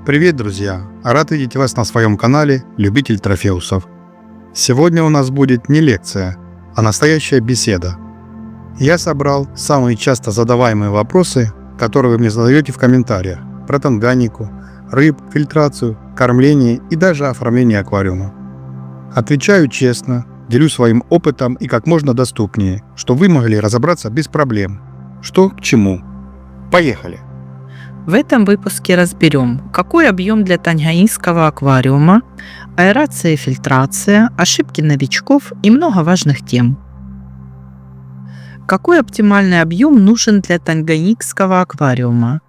Привет, друзья! Рад видеть вас на своем канале «Любитель трофеусов». Сегодня у нас будет не лекция, а настоящая беседа. Я собрал самые часто задаваемые вопросы, которые вы мне задаете в комментариях, про танганику, рыб, фильтрацию, кормление и даже оформление аквариума. Отвечаю честно, делюсь своим опытом и как можно доступнее, чтобы вы могли разобраться без проблем. Что к чему. Поехали! В этом выпуске разберем, какой объем для танганьского аквариума, аэрация и фильтрация, ошибки новичков и много важных тем. Какой оптимальный объем нужен для танганьского аквариума?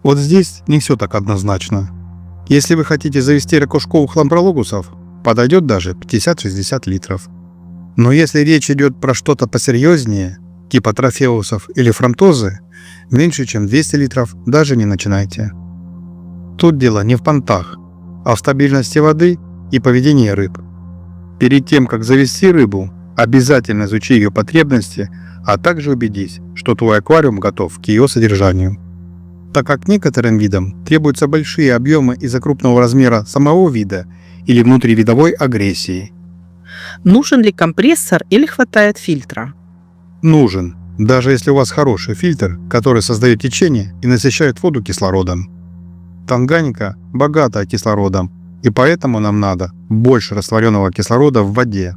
Вот здесь не все так однозначно. Если вы хотите завести ракушковых лампрологусов, подойдет даже 50-60 литров. Но если речь идет про что-то посерьезнее, типа трофеусов или фронтозы, меньше чем 200 литров даже не начинайте. Тут дело не в понтах, а в стабильности воды и поведении рыб. Перед тем, как завести рыбу, обязательно изучи ее потребности, а также убедись, что твой аквариум готов к ее содержанию. Так как некоторым видам требуются большие объемы из-за крупного размера самого вида или внутривидовой агрессии. Нужен ли компрессор или хватает фильтра? Нужен, даже если у вас хороший фильтр, который создает течение и насыщает воду кислородом. Танганьика богата кислородом, и поэтому нам надо больше растворенного кислорода в воде.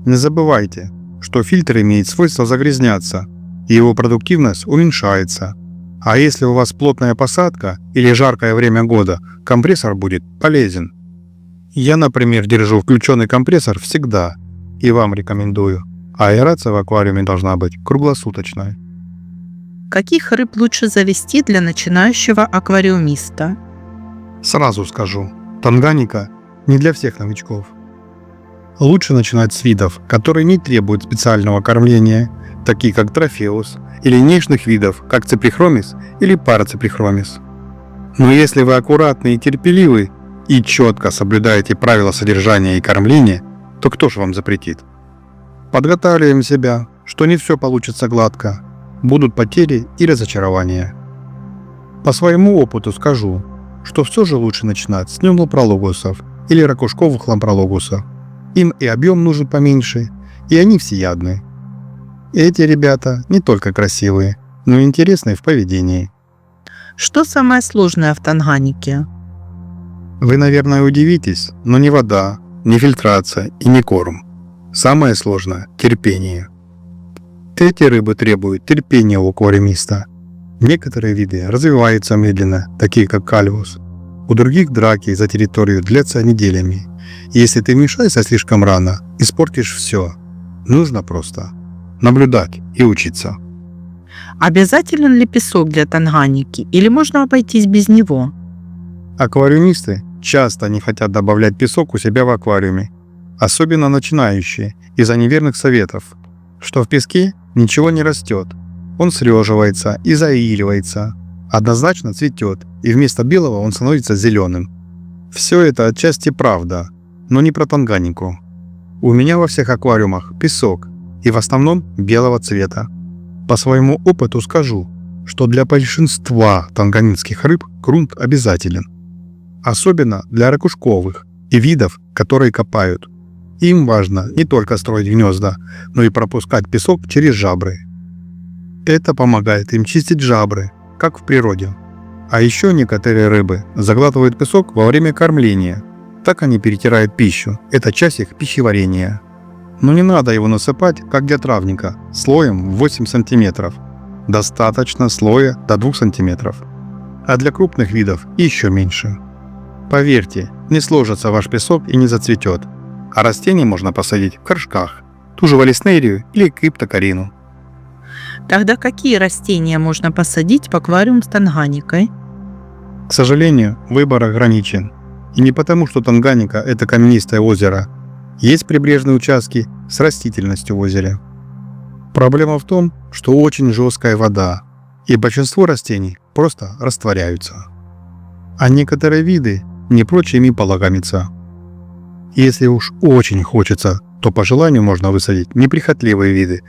Не забывайте, что фильтр имеет свойство загрязняться, и его продуктивность уменьшается. А если у вас плотная посадка или жаркое время года, компрессор будет полезен. Я, например, держу включенный компрессор всегда, и вам рекомендую. Аэрация в аквариуме должна быть круглосуточной. Каких рыб лучше завести для начинающего аквариумиста? Сразу скажу, танганьика не для всех новичков. Лучше начинать с видов, которые не требуют специального кормления, такие как трофеус, или нежных видов, как циприхромис или парациприхромис. Но если вы аккуратны и терпеливы, и четко соблюдаете правила содержания и кормления, то кто же вам запретит? Подготавливаем себя, что не все получится гладко, будут потери и разочарования. По своему опыту скажу, что все же лучше начинать с лампрологусов или ракушковых лампрологусов. Им и объем нужен поменьше, и они всеядны. Эти ребята не только красивые, но и интересные в поведении. Что самое сложное в танганике? Вы, наверное, удивитесь, но не вода, не фильтрация и не корм. Самое сложное – терпение. Эти рыбы требуют терпения у аквариумиста. Некоторые виды развиваются медленно, такие как кальвус. У других драки за территорию длятся неделями. Если ты вмешаешься слишком рано, испортишь все. Нужно просто наблюдать и учиться. Обязателен ли песок для танганики или можно обойтись без него? Аквариумисты часто не хотят добавлять песок у себя в аквариуме, особенно начинающие, из-за неверных советов, что в песке ничего не растет, он среживается и заиливается, однозначно цветет, и вместо белого он становится зеленым. Все это отчасти правда, но не про танганику. У меня во всех аквариумах песок, и в основном белого цвета. По своему опыту скажу, что для большинства танганьских рыб грунт обязателен. Особенно для ракушковых и видов, которые копают. Им важно не только строить гнезда, но и пропускать песок через жабры. Это помогает им чистить жабры, как в природе. А еще некоторые рыбы заглатывают песок во время кормления. Так они перетирают пищу, это часть их пищеварения. Но не надо его насыпать, как для травника, слоем в 8 см. Достаточно слоя до 2 см. А для крупных видов еще меньше. Поверьте, не сложится ваш песок и не зацветет. А растения можно посадить в горшках, ту же валиснерию или криптокарину. Тогда какие растения можно посадить в аквариум с танганикой? К сожалению, выбор ограничен. И не потому, что Танганьика – это каменистое озеро. Есть прибрежные участки с растительностью в озере. Проблема в том, что очень жесткая вода, и большинство растений просто растворяются. А некоторые виды не прочь ими полакомиться. Если уж очень хочется, то по желанию можно высадить неприхотливые виды,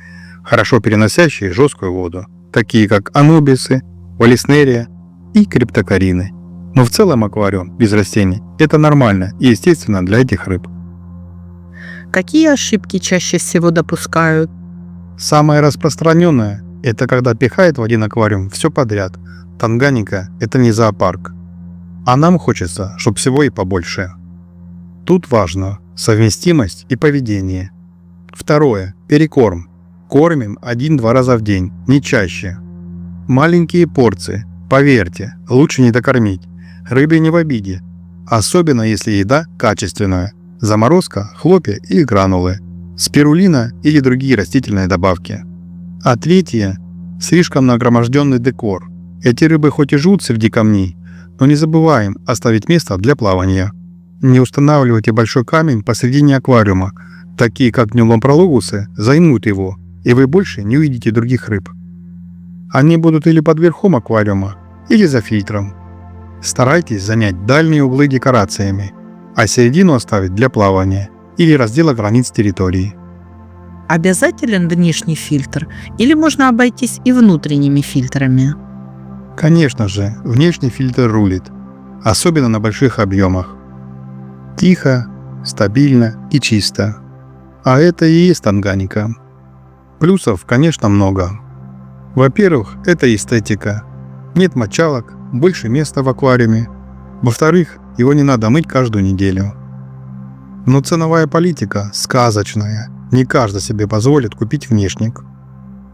хорошо переносящие жесткую воду, такие как анубисы, валиснерия и криптокарины. Но в целом аквариум без растений – это нормально и естественно для этих рыб. Какие ошибки чаще всего допускают? Самое распространенное – это когда пихает в один аквариум все подряд. Танганьика – это не зоопарк. А нам хочется, чтобы всего и побольше. Тут важно совместимость и поведение. Второе – перекорм. Кормим 1-2 раза в день, не чаще. Маленькие порции. Поверьте, лучше не докормить. Рыбе не в обиде. Особенно если еда качественная. Заморозка, хлопья или гранулы. Спирулина или другие растительные добавки. А третье – слишком нагроможденный декор. Эти рыбы хоть и живут среди камней, но не забываем оставить место для плавания. Не устанавливайте большой камень посредине аквариума. Такие как нюломпрологусы займут его, и вы больше не увидите других рыб. Они будут или под верхом аквариума, или за фильтром. Старайтесь занять дальние углы декорациями, а середину оставить для плавания или раздела границ территории. Обязателен внешний фильтр или можно обойтись и внутренними фильтрами? Конечно же, внешний фильтр рулит, особенно на больших объемах. Тихо, стабильно и чисто. А это и есть танганьика. Плюсов, конечно, много. Во-первых, это эстетика. Нет мочалок, больше места в аквариуме. Во-вторых, его не надо мыть каждую неделю. Но ценовая политика сказочная. Не каждый себе позволит купить внешник.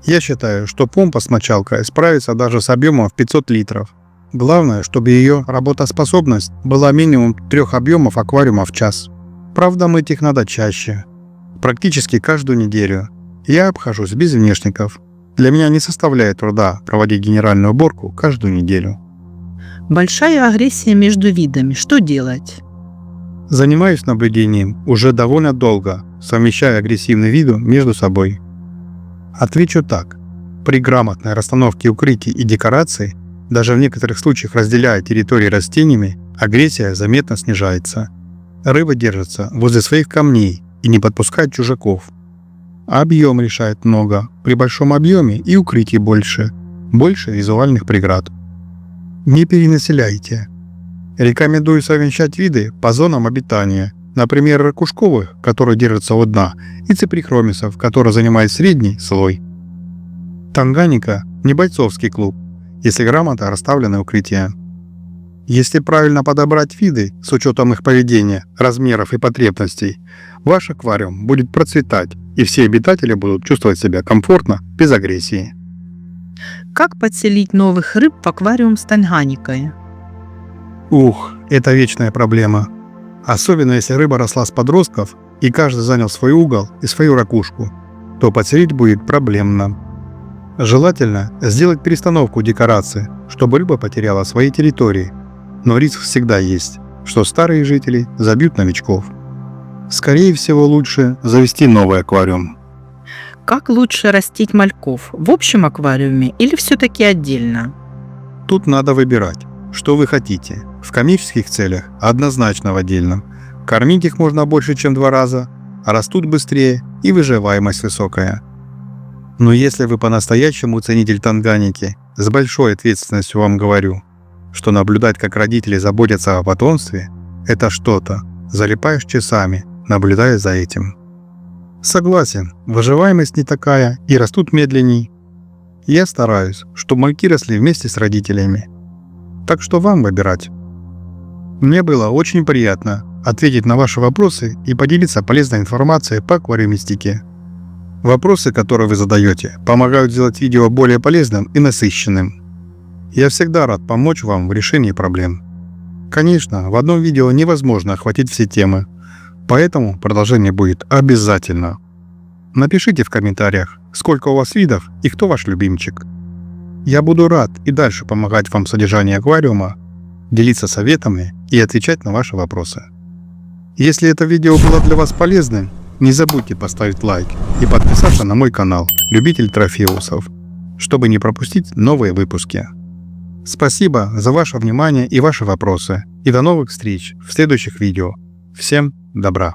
Я считаю, что помпа с мочалкой справится даже с объемом в 500 литров. Главное, чтобы ее работоспособность была минимум 3 объемов аквариума в час. Правда, мыть их надо чаще. Практически каждую неделю. Я обхожусь без внешников. Для меня не составляет труда проводить генеральную уборку каждую неделю. Большая агрессия между видами. Что делать? Занимаюсь наблюдением уже довольно долго, совмещая агрессивные виды между собой. Отвечу так. При грамотной расстановке укрытий и декораций, даже в некоторых случаях разделяя территории растениями, агрессия заметно снижается. Рыба держится возле своих камней и не подпускает чужаков. Объем решает много. При большом объеме и укрытий больше. Больше визуальных преград. Не перенаселяйте. Рекомендую совмещать виды по зонам обитания. Например, ракушковых, которые держатся у дна, и циприхромисов, которые занимают средний слой. Танганьика – не бойцовский клуб, если грамотно расставлены укрытия. Если правильно подобрать виды с учетом их поведения, размеров и потребностей, ваш аквариум будет процветать, и все обитатели будут чувствовать себя комфортно, без агрессии. Как подселить новых рыб в аквариум с танганьикой? Ух, это вечная проблема. Особенно если рыба росла с подростков, и каждый занял свой угол и свою ракушку, то подселить будет проблемно. Желательно сделать перестановку декорации, чтобы рыба потеряла свои территории. Но риск всегда есть, что старые жители забьют новичков. Скорее всего, лучше завести новый аквариум. Как лучше растить мальков? В общем аквариуме или все-таки отдельно? Тут надо выбирать, что вы хотите. В коммерческих целях однозначно в отдельном. Кормить их можно больше, чем 2 раза, а растут быстрее и выживаемость высокая. Но если вы по-настоящему ценитель танганьики, с большой ответственностью вам говорю, что наблюдать, как родители заботятся о потомстве, это что-то. Залипаешь часами, наблюдая за этим. Согласен, выживаемость не такая и растут медленней. Я стараюсь, чтобы мальки росли вместе с родителями. Так что вам выбирать. Мне было очень приятно ответить на ваши вопросы и поделиться полезной информацией по аквариумистике. Вопросы, которые вы задаете, помогают сделать видео более полезным и насыщенным. Я всегда рад помочь вам в решении проблем. Конечно, в одном видео невозможно охватить все темы, поэтому продолжение будет обязательно. Напишите в комментариях, сколько у вас видов и кто ваш любимчик. Я буду рад и дальше помогать вам в содержании аквариума, делиться советами и отвечать на ваши вопросы. Если это видео было для вас полезным, не забудьте поставить лайк и подписаться на мой канал «Любитель трофеусов», чтобы не пропустить новые выпуски. Спасибо за ваше внимание и ваши вопросы. И до новых встреч в следующих видео. Всем добра!